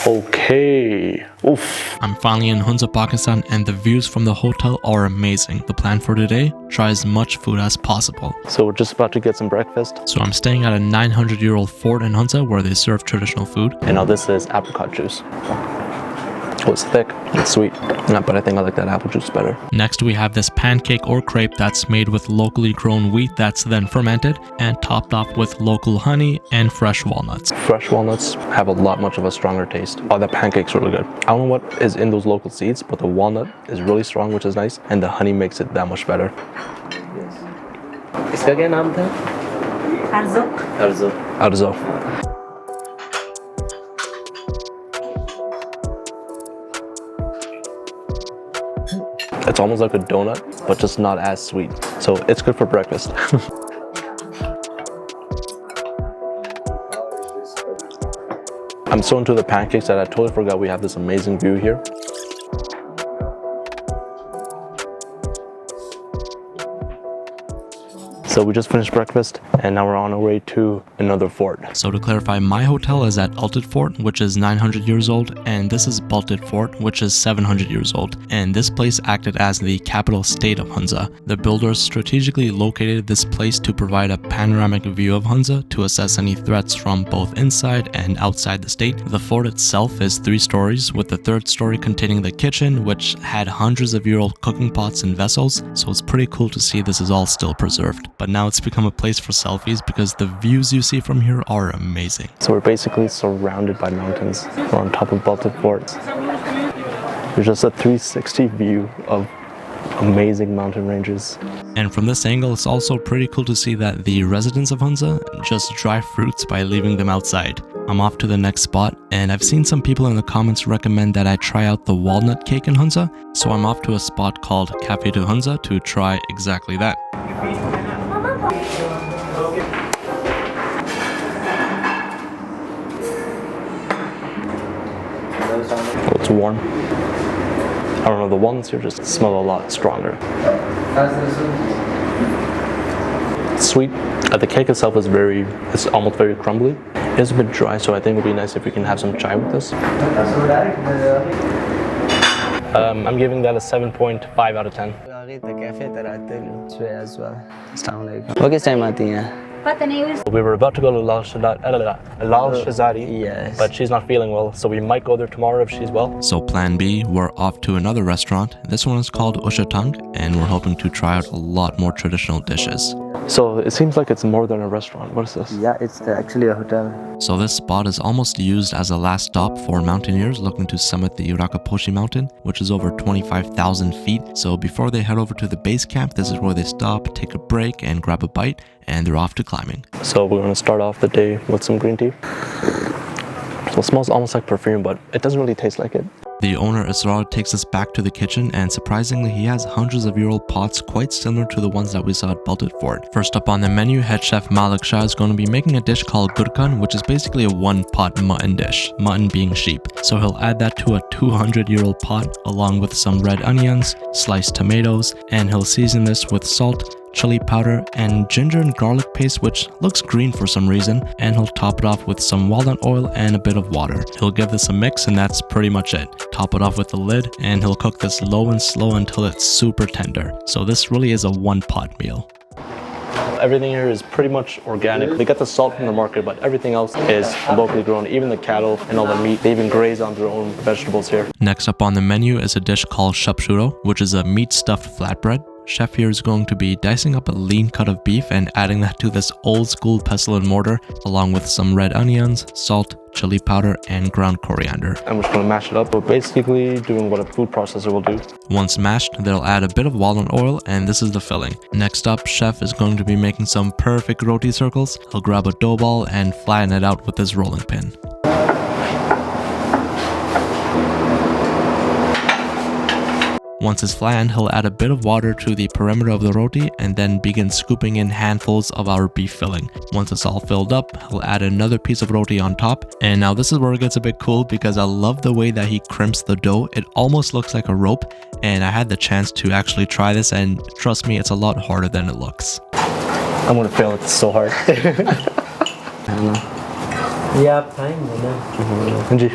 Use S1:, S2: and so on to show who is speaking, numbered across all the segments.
S1: Okay. Oof.
S2: I'm finally in Hunza, Pakistan, and the views from the hotel are amazing. The plan for today, try as much food as possible.
S1: So we're just about to get some breakfast.
S2: So I'm staying at a 900-year-old fort in Hunza where they serve traditional food.
S1: And now this is apricot juice. Oh, it's thick, it's sweet, but I think I like that apple juice better.
S2: Next we have this pancake or crepe that's made with locally grown wheat that's then fermented and topped off with local honey and fresh walnuts.
S1: Fresh walnuts have a lot much of a stronger taste. Oh, the pancake's really good. I don't know what is in those local seeds, but the walnut is really strong, which is nice, and the honey makes it that much better.
S3: इसका क्या नाम था? Arzok.
S1: Arzok. It's almost like a donut, but just not as sweet. So it's good for breakfast. I'm so into the pancakes that I totally forgot we have this amazing view here. So we just finished breakfast and now we're on our way to another fort.
S2: So to clarify, my hotel is at Altit Fort, which is 900 years old, and this is Baltit Fort, which is 700 years old. And this place acted as the capital state of Hunza. The builders strategically located this place to provide a panoramic view of Hunza to assess any threats from both inside and outside the state. The fort itself is 3 stories, with the 3rd story containing the kitchen, which had hundreds of year old cooking pots and vessels. So it's pretty cool to see this is all still preserved. But now it's become a place for selfies because the views you see from here are amazing.
S1: So we're basically surrounded by mountains. We're on top of Baltic Fort. There's just a 360 view of amazing mountain ranges.
S2: And from this angle, it's also pretty cool to see that the residents of Hunza just dry fruits by leaving them outside. I'm off to the next spot, and I've seen some people in the comments recommend that I try out the walnut cake in Hunza, so I'm off to a spot called Crepe de Hunza to try exactly that.
S1: Oh, it's warm. I don't know, the walnuts here just smell a lot stronger. It's sweet. The cake itself is it's almost very crumbly. It's a bit dry, so I think it would be nice if we can have some chai with this. I'm giving that a 7.5 out of 10. We were about to go to Lal Shazari,
S3: Yes.
S1: but she's not feeling well, so we might go there tomorrow if she's well.
S2: So plan B, we're off to another restaurant. This one is called Ushatang, and we're hoping to try out a lot more traditional dishes.
S1: So it seems like it's more than a restaurant. What is this?
S3: Yeah, it's actually a hotel.
S2: So this spot is almost used as a last stop for mountaineers looking to summit the Urakaposhi mountain, which is over 25,000 feet. So before they head over to the base camp, this is where they stop, take a break, and grab a bite, and they're off to climbing.
S1: So we're going to start off the day with some green tea. So it smells almost like perfume, but it doesn't really taste like it.
S2: The owner Israr takes us back to the kitchen, and surprisingly he has hundreds of year old pots quite similar to the ones that we saw at Baltit Fort. First up on the menu, head chef Malik Shah is going to be making a dish called Ghurkun, which is basically a 1-pot mutton dish, mutton being sheep. So he'll add that to a 200-year-old pot along with some red onions, sliced tomatoes, and he'll season this with salt, chili powder, and ginger and garlic paste, which looks green for some reason, and he'll top it off with some walnut oil and a bit of water. He'll give this a mix, and that's pretty much it. Top it off with the lid, and he'll cook this low and slow until it's super tender. So this really is a 1-pot meal.
S1: Everything here is pretty much organic. They get the salt from the market, but everything else is locally grown. Even the cattle and all the meat, they even graze on their own vegetables here.
S2: Next up on the menu is a dish called Chapshuro, which is a meat-stuffed flatbread. Chef here is going to be dicing up a lean cut of beef and adding that to this old school pestle and mortar, along with some red onions, salt, chili powder, and ground coriander.
S1: And we're just going to mash it up. We're basically doing what a food processor will do.
S2: Once mashed, they'll add a bit of walnut oil, and this is the filling. Next up, chef is going to be making some perfect roti circles. He'll grab a dough ball and flatten it out with his rolling pin. Once it's flattened, he'll add a bit of water to the perimeter of the roti and then begin scooping in handfuls of our beef filling. Once it's all filled up, he'll add another piece of roti on top. And now this is where it gets a bit cool because I love the way that he crimps the dough. It almost looks like a rope, and I had the chance to actually try this, and trust me, it's a lot harder than it looks.
S1: I'm going to fail, it's so hard.
S3: Yeah, fine.
S1: Anji.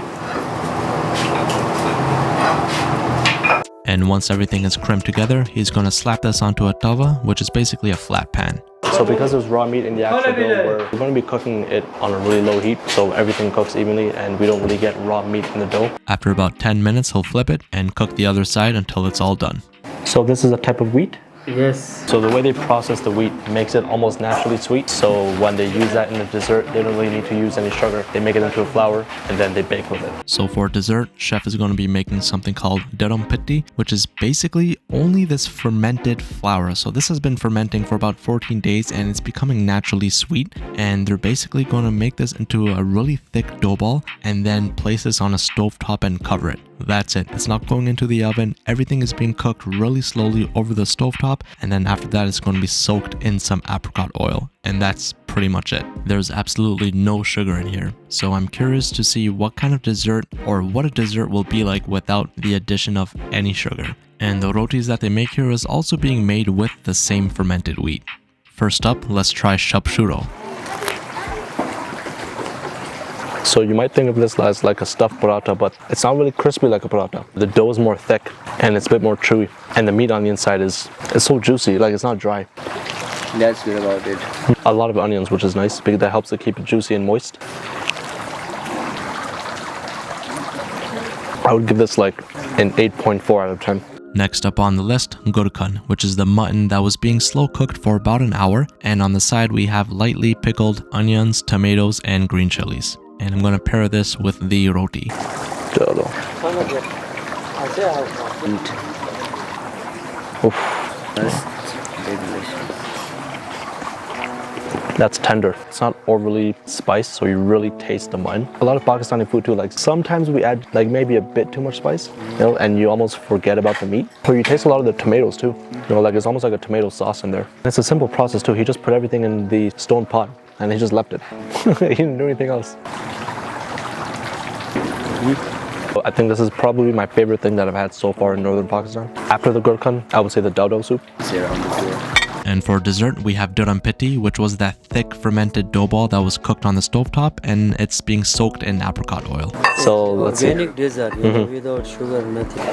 S2: And once everything is crimped together, he's going to slap this onto a tawa, which is basically a flat pan.
S1: So because there's raw meat in the actual dough, we're going to be cooking it on a really low heat so everything cooks evenly and we don't really get raw meat in the dough.
S2: After about 10 minutes, he'll flip it and cook the other side until it's all done.
S1: So this is a type of wheat?
S3: Yes.
S1: So the way they process the wheat makes it almost naturally sweet. So when they use that in the dessert, they don't really need to use any sugar. They make it into a flour and then they bake with it.
S2: So for dessert, chef is going to be making something called Diram Phiti, which is basically only this fermented flour. So this has been fermenting for about 14 days and it's becoming naturally sweet. And they're basically going to make this into a really thick dough ball and then place this on a stovetop and cover it. That's it. It's not going into the oven. Everything is being cooked really slowly over the stovetop, and then after that it's going to be soaked in some apricot oil, and that's pretty much it. There's absolutely no sugar in here, so I'm curious to see what kind of dessert or what a dessert will be like without the addition of any sugar. And the rotis that they make here is also being made with the same fermented wheat. First up, let's try Chapshuro.
S1: So you might think of this as like a stuffed paratha, but it's not really crispy like a paratha. The dough is more thick and it's a bit more chewy. And the meat on the inside is so juicy, like it's not dry.
S3: That's good about it.
S1: A lot of onions, which is nice because that helps to keep it juicy and moist. I would give this like an 8.4 out of 10.
S2: Next up on the list, Ghurkun, which is the mutton that was being slow cooked for about an hour. And on the side we have lightly pickled onions, tomatoes, and green chilies. And I'm going to pair this with the roti.
S1: That's tender. It's not overly spiced, so you really taste the mutton. A lot of Pakistani food too, like sometimes we add like maybe a bit too much spice, you know, and you almost forget about the meat. But you taste a lot of the tomatoes too. You know, like it's almost like a tomato sauce in there. And it's a simple process too. He just put everything in the stone pot and he just left it. He didn't do anything else. I think this is probably my favorite thing that I've had so far in northern Pakistan. After the Ghurkun, I would say the dodo soup.
S2: And for dessert, we have Diram Phiti, which was that thick fermented dough ball that was cooked on the stovetop, and it's being soaked in apricot oil.
S1: So let's see.
S3: Organic dessert, you know, without sugar, nothing.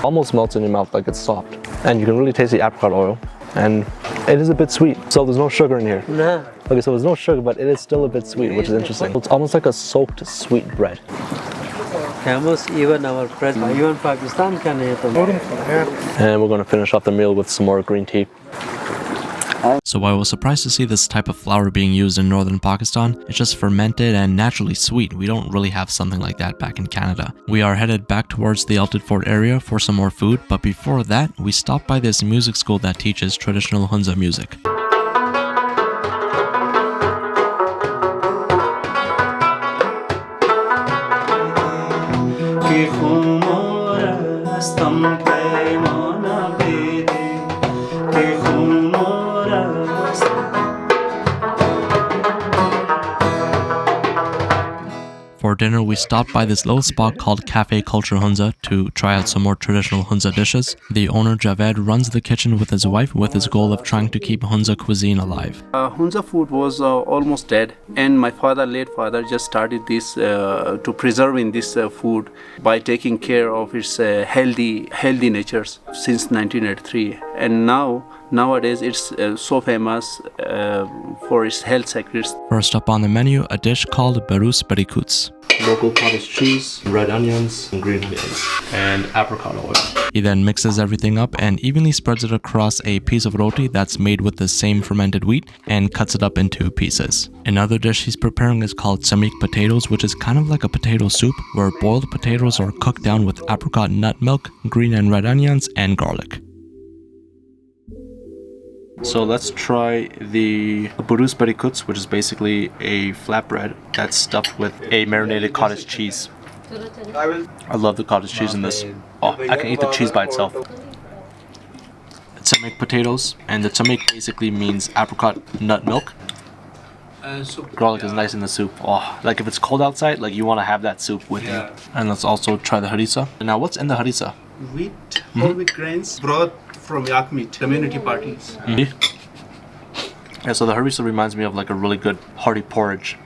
S1: Almost melts in your mouth, like it's soft. And you can really taste the apricot oil. And it is a bit sweet, so there's no sugar in here.
S3: Nah.
S1: Okay, so there's no sugar, but it is still a bit sweet, which is interesting. It's almost like a soaked sweet bread.
S3: Famous, even our president, even Pakistan can eat them.
S1: And we're going to finish off the meal with some more green tea.
S2: So I was surprised to see this type of flour being used in northern Pakistan. It's just fermented and naturally sweet. We don't really have something like that back in Canada. We are headed back towards the Alted Fort area for some more food, but before that, we stopped by this music school that teaches traditional Hunza music. For dinner, we stopped by this little spot called Cafe Culture Hunza to try out some more traditional Hunza dishes. The owner Javed runs the kitchen with his wife with his goal of trying to keep Hunza cuisine alive.
S4: Hunza food was almost dead, and my late father just started this to preserving this food by taking care of its healthy natures since 1983. And nowadays it's so famous for its health sectors.
S2: First up on the menu, a dish called Berus Berikutz.
S1: Local cottage cheese, red onions, and green onions, and apricot oil.
S2: He then mixes everything up and evenly spreads it across a piece of roti that's made with the same fermented wheat and cuts it up into pieces. Another dish he's preparing is called Tzamik Potatoes, which is kind of like a potato soup where boiled potatoes are cooked down with apricot nut milk, green and red onions, and garlic.
S1: So let's try the Berus Berikutz, which is basically a flatbread that's stuffed with a marinated cottage cheese. I love the cottage cheese in this. Oh, I can eat the cheese by itself. Tzamik potatoes, and the tzamik basically means apricot nut milk. Garlic is nice in the soup. Oh, like if it's cold outside, like you want to have that soup with you. And let's also try the harissa. Now, what's in the harissa?
S4: Wheat, whole wheat grains, broth from yak meat, community parties.
S1: Yeah, so the harissa reminds me of like a really good hearty porridge.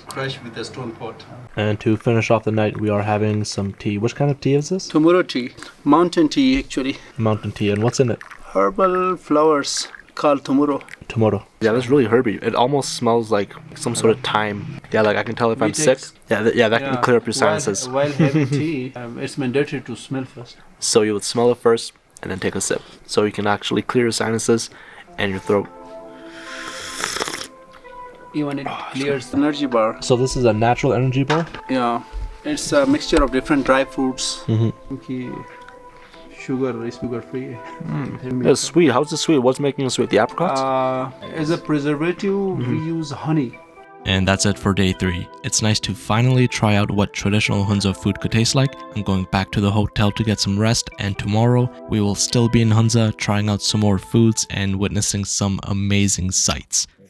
S4: crushed with a stone pot.
S1: And to finish off the night, we are having some tea. Which kind of tea is this?
S4: Tumoro tea, mountain tea actually.
S1: Mountain tea. And what's in it?
S4: Herbal flowers called Tumoro.
S1: Tumoro. Yeah, that's really herby. It almost smells like some sort of thyme. Yeah, like I can tell if I'm sick. Yeah, that can clear up your sinuses.
S4: While having tea, it's mandatory to smell first.
S1: So you would smell it first and then take a sip. So you can actually clear your sinuses and your throat.
S4: Even it clears energy bar.
S1: So this is a natural energy bar?
S4: Yeah, it's a mixture of different dry fruits. Sugar is sugar free.
S1: It's sweet. How's it sweet? What's making it sweet? The apricots?
S4: As a preservative, we use honey.
S2: And that's it for day 3. It's nice to finally try out what traditional Hunza food could taste like. I'm going back to the hotel to get some rest, and tomorrow we will still be in Hunza trying out some more foods and witnessing some amazing sights.